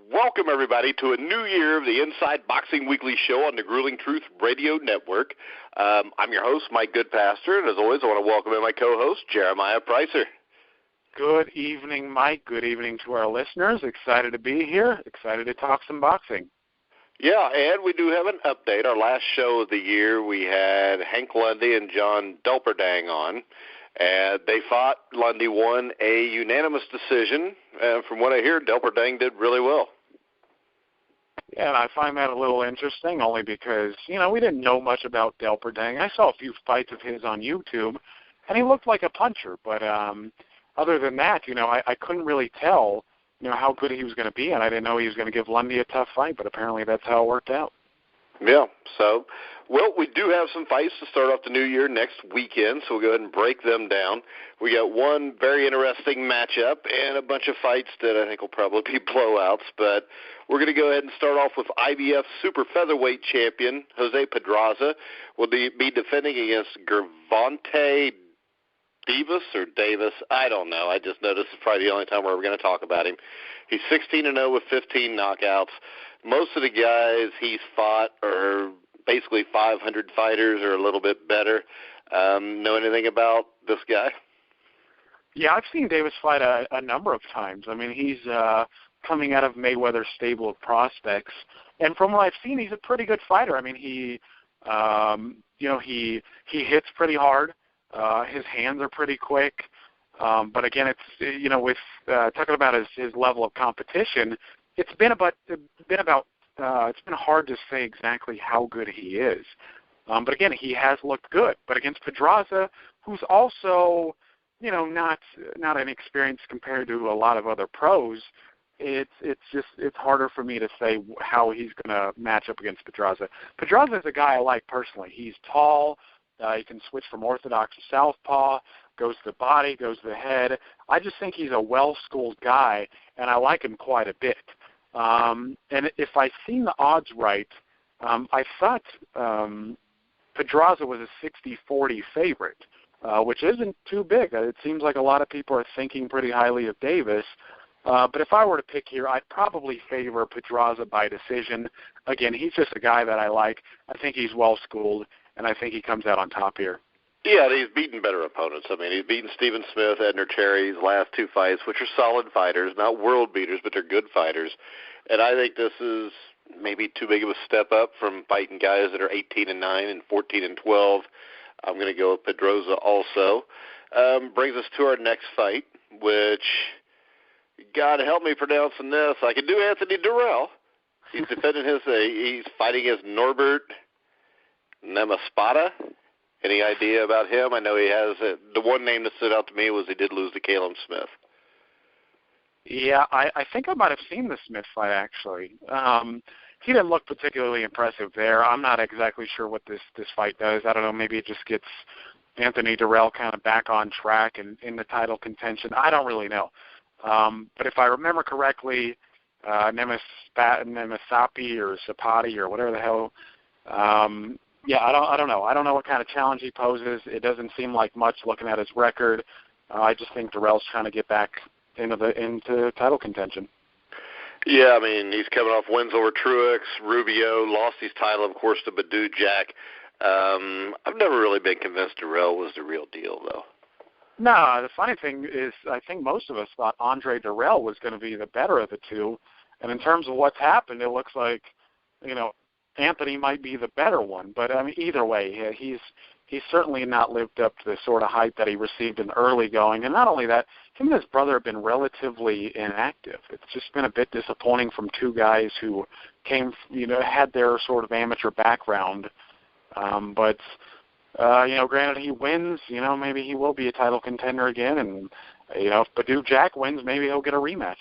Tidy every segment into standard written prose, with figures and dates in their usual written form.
Welcome, everybody, to a new year of the Inside Boxing Weekly Show on the Grueling Truth Radio Network. I'm your host, Mike Goodpaster, and as always, I want to welcome in my co-host, Jeremiah Preisser. Good evening, Mike. Good evening to our listeners. Excited to be here. Excited to talk some boxing. Yeah, and we do have an update. Our last show of the year, we had Hank Lundy and John Delperdang on. And they fought. Lundy won a unanimous decision. And from what I hear, Delperdang did really well. Yeah, and I find that a little interesting only because, we didn't know much about Delperdang. I saw a few fights of his on YouTube, and he looked like a puncher. But other than that, I couldn't really tell, how good he was going to be, and I didn't know he was going to give Lundy a tough fight, but apparently that's how it worked out. Yeah, so, we do have some fights to start off the new year next weekend, so we'll go ahead and break them down. We got one very interesting matchup and a bunch of fights that I think will probably be blowouts, but we're going to go ahead and start off with IBF Super Featherweight Champion Jose Pedraza will be defending against Vontae Davis. I don't know. I just noticed it's probably the only time we're going to talk about him. He's 16-0 with 15 knockouts. Most of the guys he's fought are basically 500 fighters or a little bit better. Know anything about this guy? Yeah, I've seen Davis fight a number of times. I mean, he's coming out of Mayweather's stable of prospects, and from what I've seen, he's a pretty good fighter. I mean, he hits pretty hard. His hands are pretty quick. But again, it's with talking about his level of competition, it's been hard to say exactly how good he is. But again, he has looked good. But against Pedraza, who's also not inexperienced compared to a lot of other pros, it's harder for me to say how he's going to match up against Pedraza. Pedraza is a guy I like personally. He's tall. He can switch from orthodox to southpaw, goes to the body, goes to the head. I just think he's a well-schooled guy, and I like him quite a bit. And if I've seen the odds right, I thought Pedraza was a 60-40 favorite, which isn't too big. It seems like a lot of people are thinking pretty highly of Davis. But if I were to pick here, I'd probably favor Pedraza by decision. Again, he's just a guy that I like. I think he's well-schooled, and I think he comes out on top here. Yeah, he's beaten better opponents. I mean, he's beaten Stephen Smith, Edner Terry's last two fights, which are solid fighters, not world beaters, but they're good fighters. And I think this is maybe too big of a step up from fighting guys that are 18-9 and 14-12. I'm going to go with Pedraza also. Brings us to our next fight, which, God help me pronouncing this, I can do Anthony Terrell. He's defending he's fighting against Norbert Nemaspada. Any idea about him? I know he has the one name that stood out to me was he did lose to Caleb Smith. Yeah, I think I might have seen the Smith fight, actually. He didn't look particularly impressive there. I'm not exactly sure what this fight does. I don't know, maybe it just gets Anthony Terrell kind of back on track and in the title contention. I don't really know. But if I remember correctly, Nemasapi or Sapati or whatever the hell, yeah, I don't know. I don't know what kind of challenge he poses. It doesn't seem like much looking at his record. I just think Terrell's trying to get back into title contention. Yeah, I mean, he's coming off wins over Truex, Rubio, lost his title, of course, to Badou Jack. I've never really been convinced Terrell was the real deal, though. No, the funny thing is I think most of us thought Andre Terrell was going to be the better of the two. And in terms of what's happened, it looks like, Anthony might be the better one. But, I mean, either way, he's certainly not lived up to the sort of hype that he received in the early going. And not only that, him and his brother have been relatively inactive. It's just been a bit disappointing from two guys who had their sort of amateur background. But granted, he wins, maybe he will be a title contender again. And, if Badou Jack wins, maybe he'll get a rematch.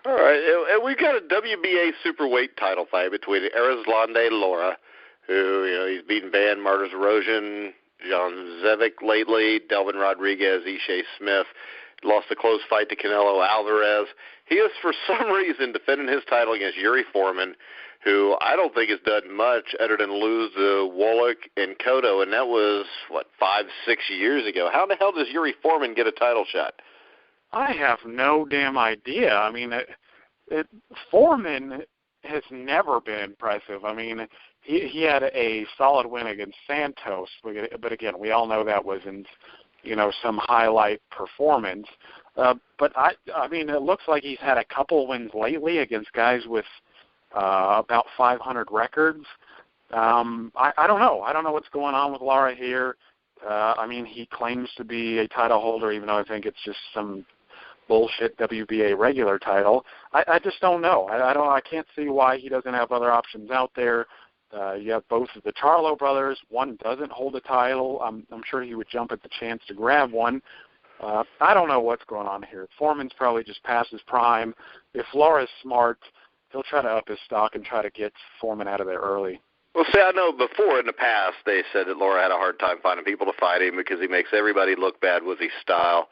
All right, and we've got a WBA superweight title fight between Eraslon Laura, who, he's beaten Van Martyrs Erosion, John Zevic lately, Delvin Rodriguez, Ishe Smith, lost a close fight to Canelo Alvarez. He is, for some reason, defending his title against Yuri Foreman, who I don't think has done much other than lose to Wallach and Cotto, and that was, 5-6 years ago. How the hell does Yuri Foreman get a title shot? I have no damn idea. I mean, Foreman has never been impressive. I mean, he had a solid win against Santos, but again, we all know that wasn't, some highlight performance. But I mean, it looks like he's had a couple wins lately against guys with about 500 records. I don't know. I don't know what's going on with Lara here. I mean, he claims to be a title holder, even though I think it's just some bullshit WBA regular title. I just don't know. I can't see why he doesn't have other options out there. You have both of the Charlo brothers. One doesn't hold a title. I'm sure he would jump at the chance to grab one. I don't know what's going on here. Foreman's probably just past his prime. If Lara's smart, he'll try to up his stock and try to get Foreman out of there early. Well, see, I know before in the past they said that Lara had a hard time finding people to fight him because he makes everybody look bad with his style.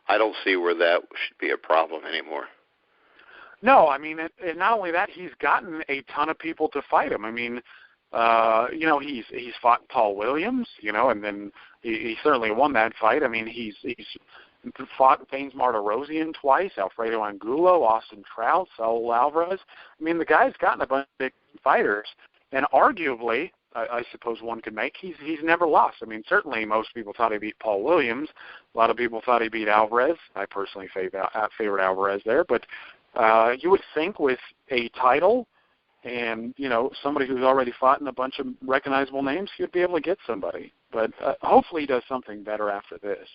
I don't see where that should be a problem anymore. No, I mean, and not only that, he's gotten a ton of people to fight him. I mean, he's fought Paul Williams, and then he certainly won that fight. I mean, he's fought Faines Martirosyan twice, Alfredo Angulo, Austin Trout, Saul Alvarez. I mean, the guy's gotten a bunch of big fighters, and arguably, I suppose one could make, he's never lost. I mean, certainly most people thought he beat Paul Williams. A lot of people thought he beat Alvarez. I personally favored Alvarez there, but you would think with a title and, somebody who's already fought in a bunch of recognizable names, he would be able to get somebody. But hopefully he does something better after this.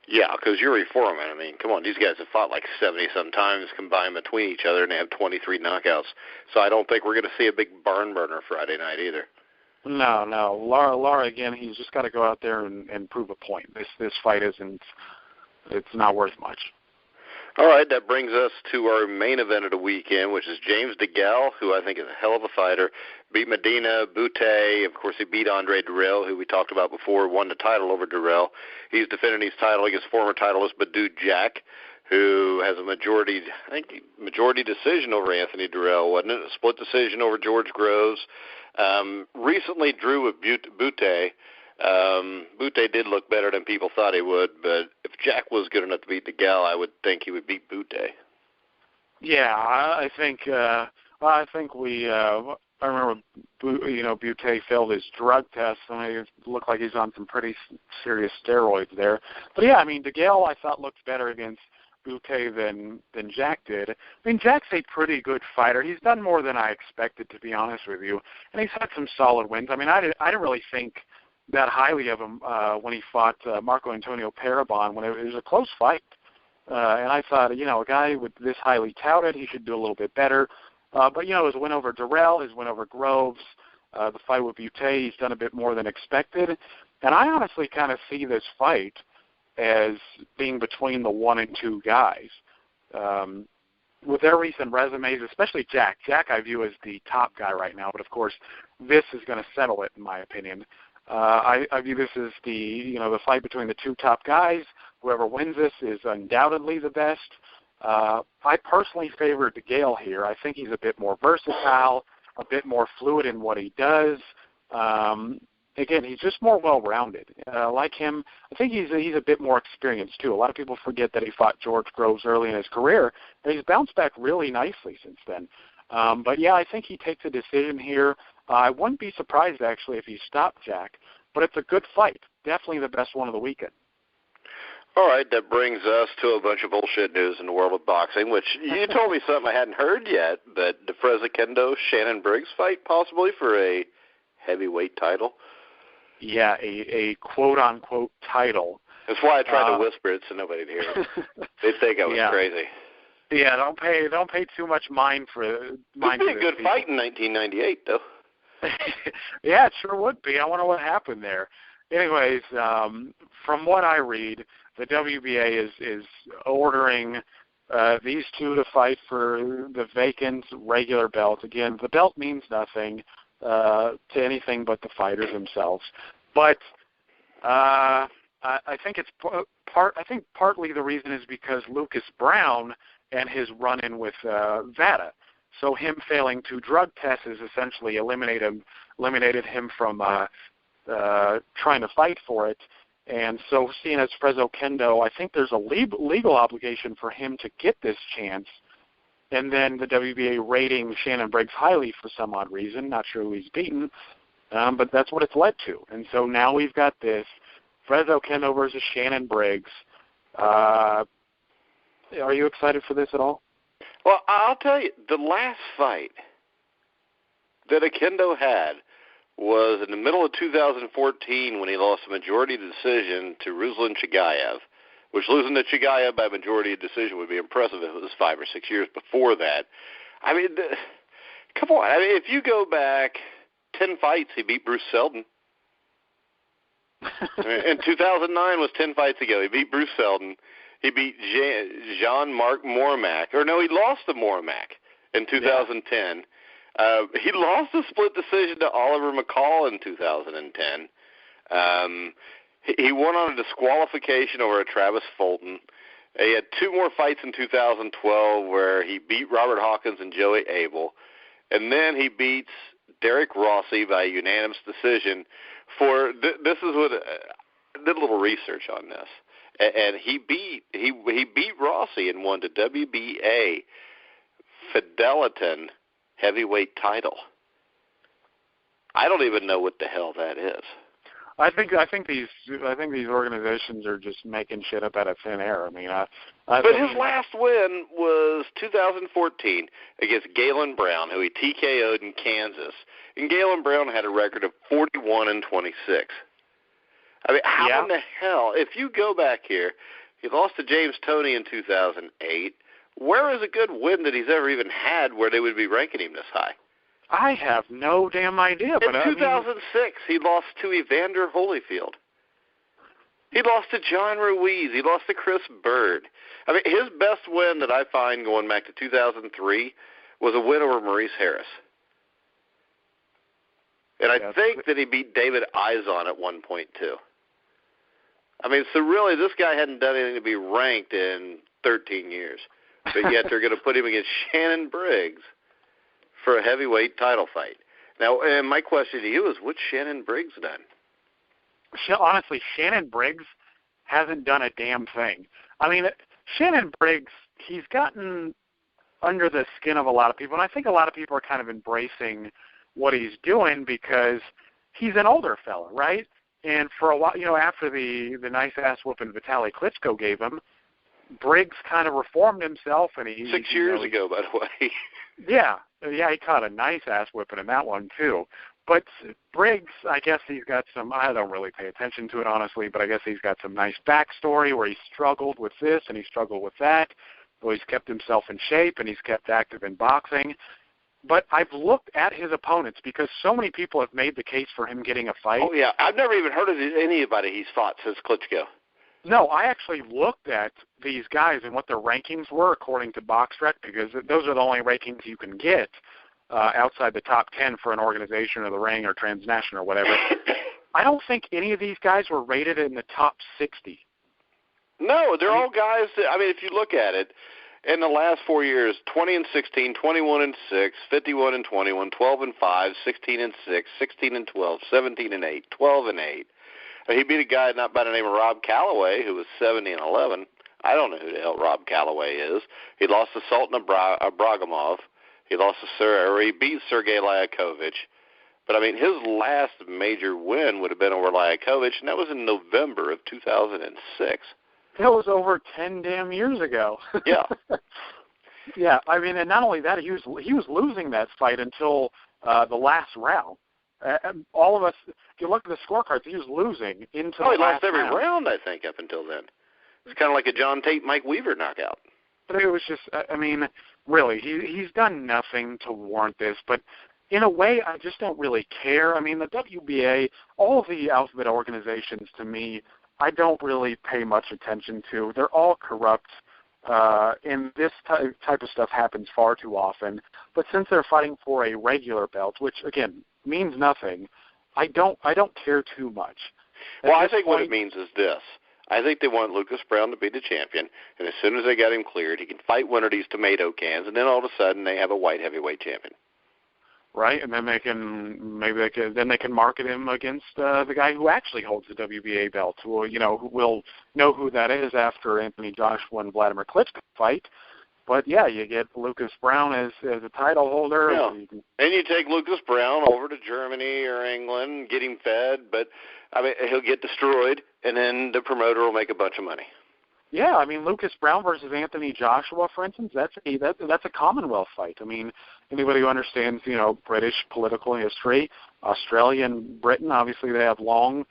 Yeah, because Yuri Foreman, I mean, come on, these guys have fought like 70-some times combined between each other, and they have 23 knockouts. So I don't think we're going to see a big barn burner Friday night either. No. Lara, again, he's just got to go out there and prove a point. This fight it's not worth much. All right, that brings us to our main event of the weekend, which is James Degale, who I think is a hell of a fighter, beat Medina Butte. Of course, he beat Andre Terrell, who we talked about before, won the title over Terrell. He's defending his title against former titleist Badou Jack, who has a majority decision over Anthony Terrell, wasn't it? A split decision over George Groves. Recently drew with Butte. Butte did look better than people thought he would, but if Jack was good enough to beat Degale, I would think he would beat Butte. Yeah, I think we. I remember, Butte failed his drug test. I mean, it looked like he's on some pretty serious steroids there. But yeah, I mean, Degale I thought looked better against Butte than Jack did. I mean, Jack's a pretty good fighter. He's done more than I expected, to be honest with you, and he's had some solid wins. I mean, I didn't really think that highly of him when he fought Marco Antonio Parabon when it was a close fight. And I thought, a guy with this highly touted, he should do a little bit better. But, his win over Terrell, his win over Groves, the fight with Butte, he's done a bit more than expected. And I honestly kind of see this fight as being between the 1 and 2 guys. With their recent resumes, especially Jack. Jack I view as the top guy right now, but of course this is going to settle it in my opinion. I view this as the fight between the 2 top guys. Whoever wins this is undoubtedly the best. I personally favor Degale here. I think he's a bit more versatile, a bit more fluid in what he does. Again, he's just more well-rounded. Like him, I think he's a bit more experienced too. A lot of people forget that he fought George Groves early in his career, and he's bounced back really nicely since then. But yeah, I think he takes a decision here. I wouldn't be surprised, actually, if he stopped Jack, but it's a good fight. Definitely the best one of the weekend. All right, that brings us to a bunch of bullshit news in the world of boxing, which you told me something I hadn't heard yet, but the Freza Kendo Shannon Briggs fight possibly for a heavyweight title. Yeah, a quote-unquote title. That's why I tried to whisper it so nobody'd hear it. They'd think I was crazy. Yeah, don't pay too much mind for It'd be a good fight in 1998, though. Yeah, it sure would be. I wonder what happened there. Anyways, from what I read, the WBA is ordering these 2 to fight for the vacant regular belt. Again, the belt means nothing to anything but the fighters themselves. But I think it's partly the reason is because Lucas Brown and his run-in with Vada. So him failing 2 drug tests has essentially eliminated him from trying to fight for it. And so seeing as Freza Kendo, I think there's a legal obligation for him to get this chance. and then the WBA rating Shannon Briggs highly for some odd reason. Not sure who he's beaten, but that's what it's led to. And so now we've got this Fres Oquendo versus Shannon Briggs. Are you excited for this at all? Well, I'll tell you, the last fight that Oquendo had was in the middle of 2014 when he lost a majority decision to Ruslan Chagayev, which losing to Chagayev by majority decision would be impressive if it was 5 or 6 years before that. I mean, come on. I mean, if you go back 10 fights, he beat Bruce Seldon. In 2009 was 10 fights ago. He beat Bruce Seldon. He beat Jean-Marc Mormac. Or no, he lost to Mormac in 2010. Yeah. He lost a split decision to Oliver McCall in 2010. He won on a disqualification over a Travis Fulton. He had 2 more fights in 2012 where he beat Robert Hawkins and Joey Abel. And then he beats Derek Rossi by unanimous decision for this is what I did a little research on this. And he beat Rossi and won the WBA Fideliton heavyweight title. I don't even know what the hell that is. I think these organizations are just making shit up out of thin air. I mean, his last win was 2014 against Galen Brown, who he TKO'd in Kansas. And Galen Brown had a record of 41-26. I mean, how in the hell? If you go back here, he lost to James Toney in 2008. Where is a good win that he's ever even had where they would be ranking him this high? I have no damn idea. But in 2006, he lost to Evander Holyfield. He lost to John Ruiz. He lost to Chris Bird. I mean, his best win that I find going back to 2003 was a win over Maurice Harris. And I think that he beat David Izon at one point, too. I mean, so really, this guy hadn't done anything to be ranked in 13 years. But yet they're going to put him against Shannon Briggs for a heavyweight title fight. Now, and my question to you is, what's Shannon Briggs done? Honestly, Shannon Briggs hasn't done a damn thing. I mean, Shannon Briggs, he's gotten under the skin of a lot of people, and I think a lot of people are kind of embracing what he's doing because he's an older fella, right? And for a while, after the nice-ass whooping Vitaly Klitschko gave him, Briggs kind of reformed himself, and he 6 years ago, by the way. Yeah, he caught a nice-ass whipping in that one, too. But Briggs, I guess he's got some, I don't really pay attention to it, honestly, but I guess he's got some nice backstory where he struggled with this and he struggled with that. So he's kept himself in shape and he's kept active in boxing. But I've looked at his opponents because so many people have made the case for him getting a fight. Oh, yeah. I've never even heard of anybody he's fought since Klitschko. No, I actually looked at these guys and what their rankings were according to Boxrec because those are the only rankings you can get outside the top 10 for an organization or the Ring or Transnational or whatever. I don't think any of these guys were rated in the top 60. No, they're all guys that, I mean, if you look at it, in the last 4 years, 20-16, 21-6, 51-21, 12-5, 16-6, 16-12, 17-8, 12-8. He beat a guy not by the name of Rob Calloway, who was 70-11. I don't know who the hell Rob Calloway is. He lost to Sultan Abragamov. He beat Sergei Lyakovich. But, I mean, his last major win would have been over Lyakovich, and that was in November of 2006. That was over 10 damn years ago. Yeah. Yeah, I mean, and not only that, he was losing that fight until the last round. All of us, if you look at the scorecards, he was losing into the last round. He lost every round, I think, up until then. It's kind of like a John Tate, Mike Weaver knockout. But it was just, I mean, really, he's done nothing to warrant this. But in a way, I just don't really care. I mean, the WBA, all of the alphabet organizations, to me, I don't really pay much attention to. They're all corrupt, and this type of stuff happens far too often. But since they're fighting for a regular belt, which, again, means nothing, I don't care too much. Well, I think what it means is this. I think they want Lucas Brown to be the champion, and as soon as they got him cleared, he can fight one of these tomato cans, and then all of a sudden they have a white heavyweight champion. Right, and then they can market him against the guy who actually holds the WBA belt. Who will know who that is after Anthony Joshua and Vladimir Klitschko fight. But, yeah, you get Lucas Brown as a title holder. Yeah. And you take Lucas Brown over to Germany or England, get him fed, but, I mean, he'll get destroyed, and then the promoter will make a bunch of money. Yeah, I mean, Lucas Brown versus Anthony Joshua, for instance, that's a Commonwealth fight. I mean, anybody who understands, British political history, Australia and Britain, obviously they have long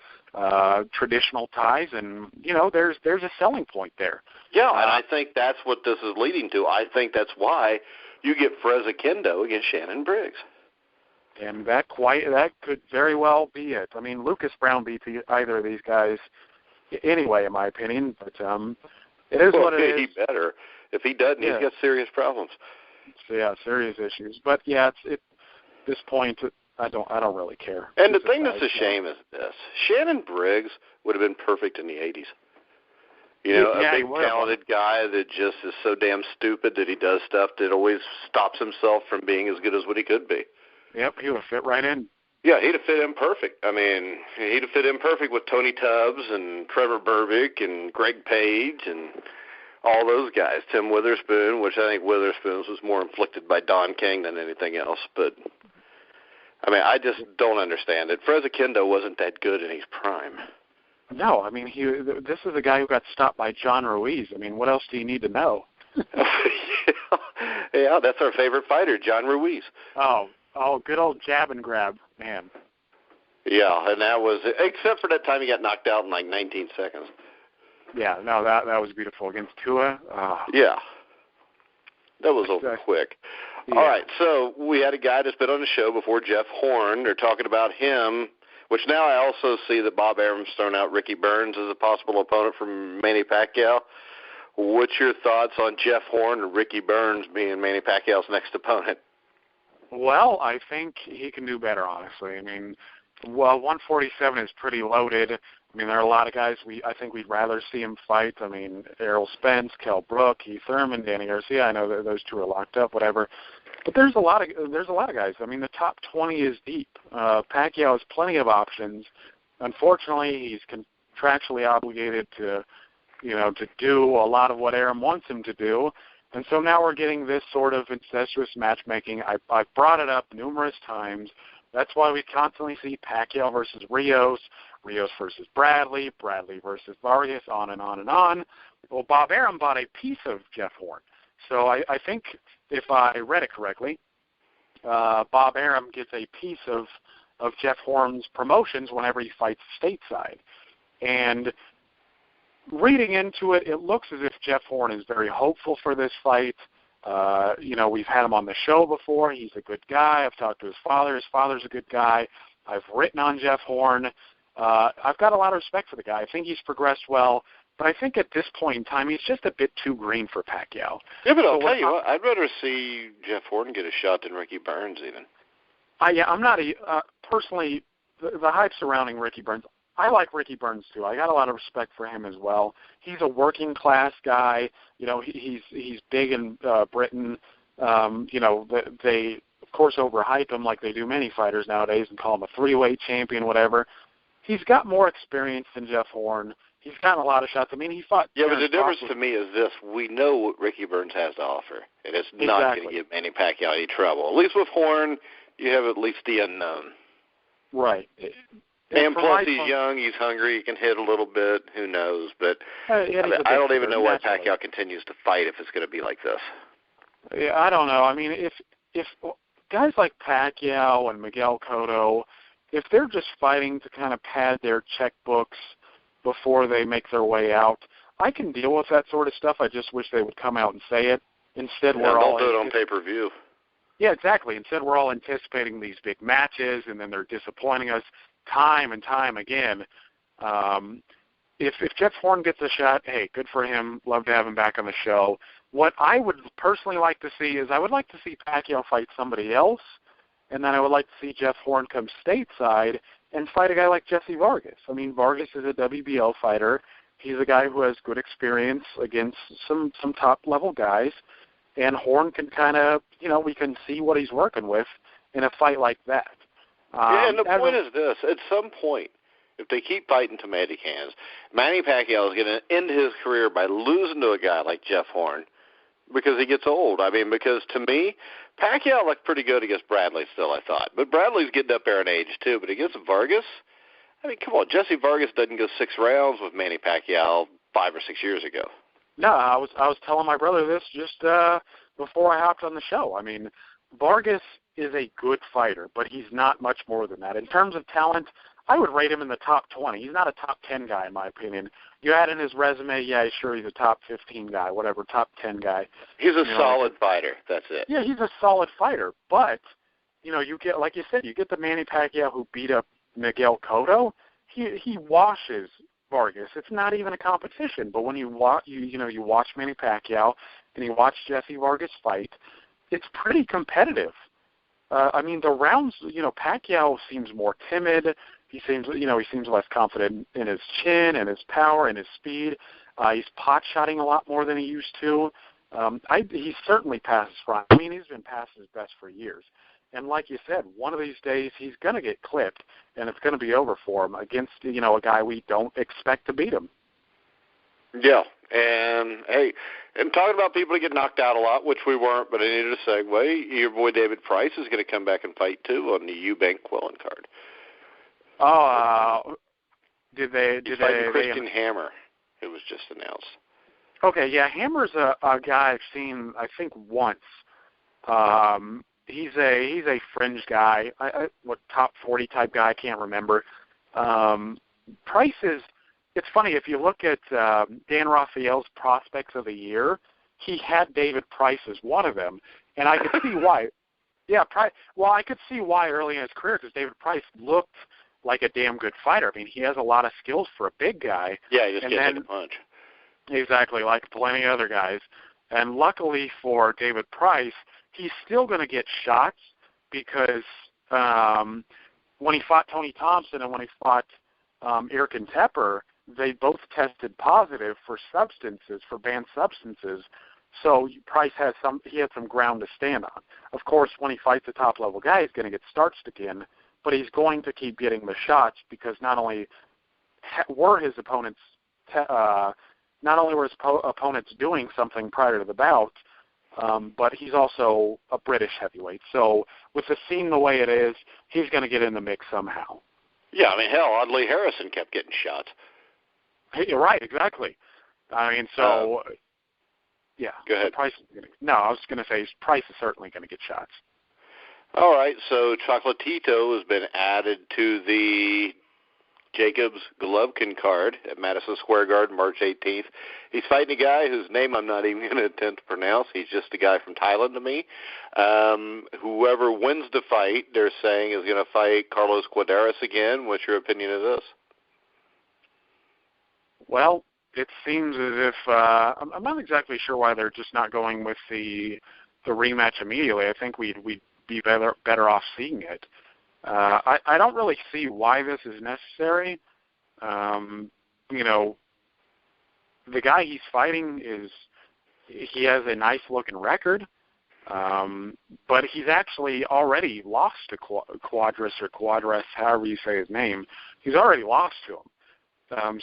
traditional ties, and, there's a selling point there. Yeah, and I think that's what this is leading to. I think that's why you get Freza Kendo against Shannon Briggs. And that could very well be it. I mean, Lucas Brown beats either of these guys anyway, in my opinion, but it is what it is. He better. If he doesn't, he's got serious problems. So, yeah, serious issues. But yeah, at this point, I don't really care. And the thing that's a shame is this: Shannon Briggs would have been perfect in the '80s. A big talented guy that just is so damn stupid that he does stuff that always stops himself from being as good as what he could be. Yep, he would have fit right in. Yeah, he'd have fit in perfect. I mean, he'd have fit in perfect with Tony Tubbs and Trevor Berbick and Greg Page and all those guys. Tim Witherspoon, which I think Witherspoon's was more inflicted by Don King than anything else. But, I mean, I just don't understand it. Freza Kendo wasn't that good in his prime. No, I mean, this is a guy who got stopped by John Ruiz. I mean, what else do you need to know? Yeah, that's our favorite fighter, John Ruiz. Oh, good old jab and grab, man. Yeah, and that was, except for that time he got knocked out in like 19 seconds. Yeah, no, that was beautiful against Tua. Yeah, that was quick. Yeah. All right, so we had a guy that's been on the show before, Jeff Horn. They're talking about him, which now I also see that Bob Arum's thrown out Ricky Burns as a possible opponent from Manny Pacquiao. What's your thoughts on Jeff Horn and Ricky Burns being Manny Pacquiao's next opponent? Well, I think he can do better, honestly. I mean, 147 is pretty loaded. I mean, there are a lot of guys I think we'd rather see him fight. I mean, Errol Spence, Kell Brook, Keith Thurman, Danny Garcia. I know that those two are locked up, whatever. But there's a lot of guys. I mean, the top 20 is deep. Pacquiao has plenty of options. Unfortunately, he's contractually obligated to do a lot of what Arum wants him to do. And so now we're getting this sort of incestuous matchmaking. I've brought it up numerous times. That's why we constantly see Pacquiao versus Rios, Rios versus Bradley, Bradley versus Vargas, on and on and on. Well, Bob Arum bought a piece of Jeff Horn. So I think if I read it correctly, Bob Arum gets a piece of Jeff Horn's promotions whenever he fights stateside. And reading into it, it looks as if Jeff Horn is very hopeful for this fight. We've had him on the show before. He's a good guy. I've talked to his father. His father's a good guy. I've written on Jeff Horn. I've got a lot of respect for the guy. I think he's progressed well. But I think at this point in time, he's just a bit too green for Pacquiao. Yeah, but I'll tell you what, I'd rather see Jeff Horn get a shot than Ricky Burns even. I'm not personally, the hype surrounding Ricky Burns, I like Ricky Burns too. I got a lot of respect for him as well. He's a working class guy. He's big in Britain. They of course overhype him like they do many fighters nowadays and call him a three-weight champion, whatever. He's got more experience than Jeff Horn. He's gotten a lot of shots. I mean, he fought. Yeah, but the difference to me is this: we know what Ricky Burns has to offer, and it's not going to give Manny Pacquiao any trouble. At least with Horn, you have at least the unknown. Right. And plus, he's young, he's hungry, he can hit a little bit. Who knows? But I don't even know why Pacquiao continues to fight if it's going to be like this. Yeah, I don't know. I mean, if guys like Pacquiao and Miguel Cotto, if they're just fighting to kind of pad their checkbooks before they make their way out, I can deal with that sort of stuff. I just wish they would come out and say it. Instead, we're all don't do it on pay-per-view. Yeah, exactly. Instead, we're all anticipating these big matches, and then they're disappointing us time and time again. If Jeff Horn gets a shot, hey, good for him. Love to have him back on the show. What I would personally like to see is I would like to see Pacquiao fight somebody else, and then I would like to see Jeff Horn come stateside and fight a guy like Jessie Vargas. I mean, Vargas is a WBO fighter. He's a guy who has good experience against some top-level guys, and Horn can kind of, we can see what he's working with in a fight like that. And the point is this: at some point, if they keep fighting to Manny hands, Manny Pacquiao is going to end his career by losing to a guy like Jeff Horn, because he gets old. I mean, because to me, Pacquiao looked pretty good against Bradley still, I thought. But Bradley's getting up there in age, too. But against Vargas, I mean, come on. Jessie Vargas doesn't go 6 rounds with Manny Pacquiao 5 or 6 years ago. No, I was telling my brother this just before I hopped on the show. I mean, Vargas is a good fighter, but he's not much more than that. In terms of talent, I would rate him in the top 20. He's not a top 10 guy, in my opinion. You add in his resume, yeah, sure, he's a top 15 guy, whatever, top 10 guy. He's a solid fighter. That's it. Yeah, he's a solid fighter. But, you get, like you said, you get the Manny Pacquiao who beat up Miguel Cotto. He washes Vargas. It's not even a competition. But when you watch Manny Pacquiao and you watch Jessie Vargas fight, it's pretty competitive. I mean, the rounds, Pacquiao seems more timid. He seems less confident in his chin and his power and his speed. He's pot-shotting a lot more than he used to. He's certainly past his prime. I mean, he's been past his best for years. And like you said, one of these days he's going to get clipped, and it's going to be over for him against, a guy we don't expect to beat him. Yeah, and, hey, and talking about people who get knocked out a lot, which we weren't, but I needed a segue, your boy David Price is going to come back and fight, too, on the Eubank Quillen card. Oh, He's fighting Christian Hammer, who was just announced. Okay, yeah, Hammer's a guy I've seen, I think, once. He's a fringe guy, what top 40 type guy, I can't remember. Price is, it's funny, if you look at Dan Raphael's prospects of the year, he had David Price as one of them, and I could see why. Yeah, I could see why early in his career, because David Price looked like a damn good fighter. I mean, he has a lot of skills for a big guy. Yeah, he just can't take a punch. Exactly, like plenty of other guys. And luckily for David Price, he's still going to get shots because when he fought Tony Thompson and when he fought Eric and Tepper, they both tested positive for banned substances. So Price had some ground to stand on. Of course, when he fights a top-level guy, he's going to get starched again, but he's going to keep getting the shots because not only were his opponents doing something prior to the bout, but he's also a British heavyweight. So with the scene the way it is, he's going to get in the mix somehow. Yeah, I mean, hell, Audley Harrison kept getting shots. Hey, you're right, exactly. I mean, so, yeah. Go ahead. I was going to say Price is certainly going to get shots. All right, so Chocolatito has been added to the Jacobs Golovkin card at Madison Square Garden, March 18th. He's fighting a guy whose name I'm not even going to attempt to pronounce. He's just a guy from Thailand to me. Whoever wins the fight, they're saying, is going to fight Carlos Cuadras again. What's your opinion of this? Well, it seems as if I'm not exactly sure why they're just not going with the rematch immediately. I think we'd be better off seeing it. I don't really see why this is necessary. The guy he's fighting he has a nice looking record, but he's actually already lost to Cuadras, however you say his name. He's already lost to him.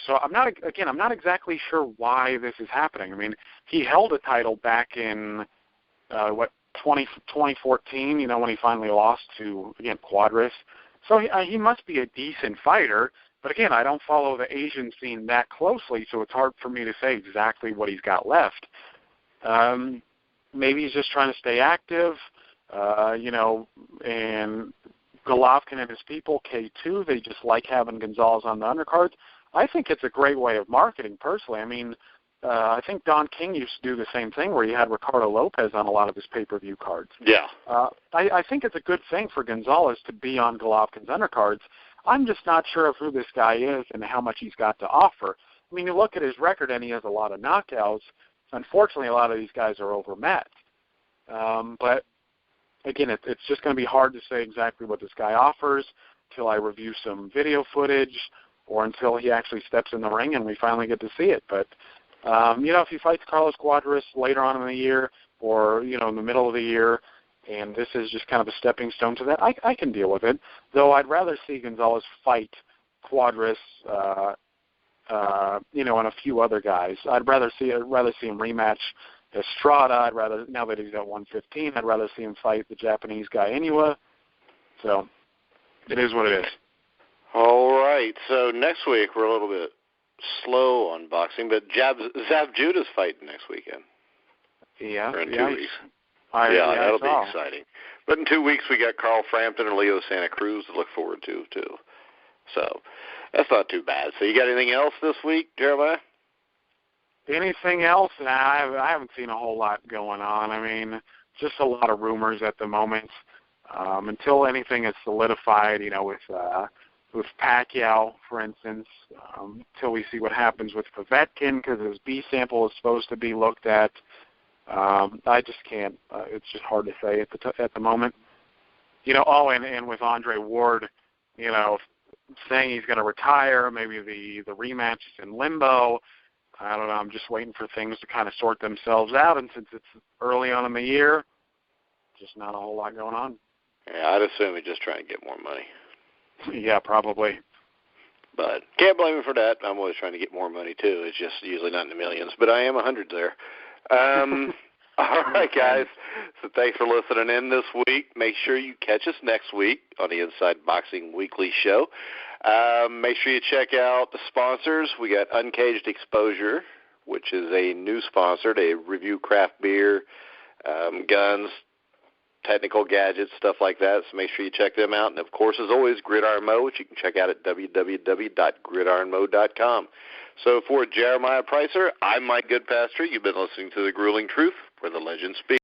So I'm not exactly sure why this is happening. I mean, he held a title back in 2014, when he finally lost to, again, Cuadras. So he must be a decent fighter, but again, I don't follow the Asian scene that closely, so it's hard for me to say exactly what he's got left. Maybe he's just trying to stay active, and Golovkin and his people, K2, they just like having Gonzales on the undercards. I think it's a great way of marketing, personally. I mean, I think Don King used to do the same thing where he had Ricardo Lopez on a lot of his pay-per-view cards. Yeah. I think it's a good thing for Gonzales to be on Golovkin's undercards. I'm just not sure of who this guy is and how much he's got to offer. I mean, you look at his record and he has a lot of knockouts. Unfortunately, a lot of these guys are overmatched. But, again, it's just going to be hard to say exactly what this guy offers until I review some video footage or until he actually steps in the ring and we finally get to see it. But, if he fights Carlos Cuadras later on in the year or, in the middle of the year, and this is just kind of a stepping stone to that, I can deal with it. Though I'd rather see Gonzales fight Cuadras, and a few other guys. I'd rather see him rematch Estrada. Now that he's at 115, I'd rather see him fight the Japanese guy Inoue. So it is what it is. All right. So next week we're a little bit slow on boxing, but Zav Judah's fighting next weekend. Yeah. Or in 2 weeks. That'll be exciting. But in 2 weeks we got Carl Frampton and Leo Santa Cruz to look forward to, too. So that's not too bad. So you got anything else this week, Jeremiah? Anything else? Nah, I haven't seen a whole lot going on. I mean, just a lot of rumors at the moment. Until anything is solidified, with Pacquiao, for instance, until we see what happens with Povetkin, because his B sample is supposed to be looked at. I just can't. It's just hard to say at the moment. And with Andre Ward, saying he's going to retire, maybe the rematch is in limbo. I don't know. I'm just waiting for things to kind of sort themselves out, and since it's early on in the year, just not a whole lot going on. Yeah, I'd assume he's just trying to get more money. Yeah, probably. But can't blame him for that. I'm always trying to get more money, too. It's just usually not in the millions, but I am 100 there. All right, guys. So thanks for listening in this week. Make sure you catch us next week on the Inside Boxing Weekly Show. Make sure you check out the sponsors. We got Uncaged Exposure, which is a new sponsor. They review craft beer, guns, technical gadgets, stuff like that. So make sure you check them out. And, of course, as always, Gridiron Mo, which you can check out at www.gridironmo.com. So for Jeremiah Preisser, I'm Mike Goodpaster. You've been listening to The Grueling Truth, where the legends speak.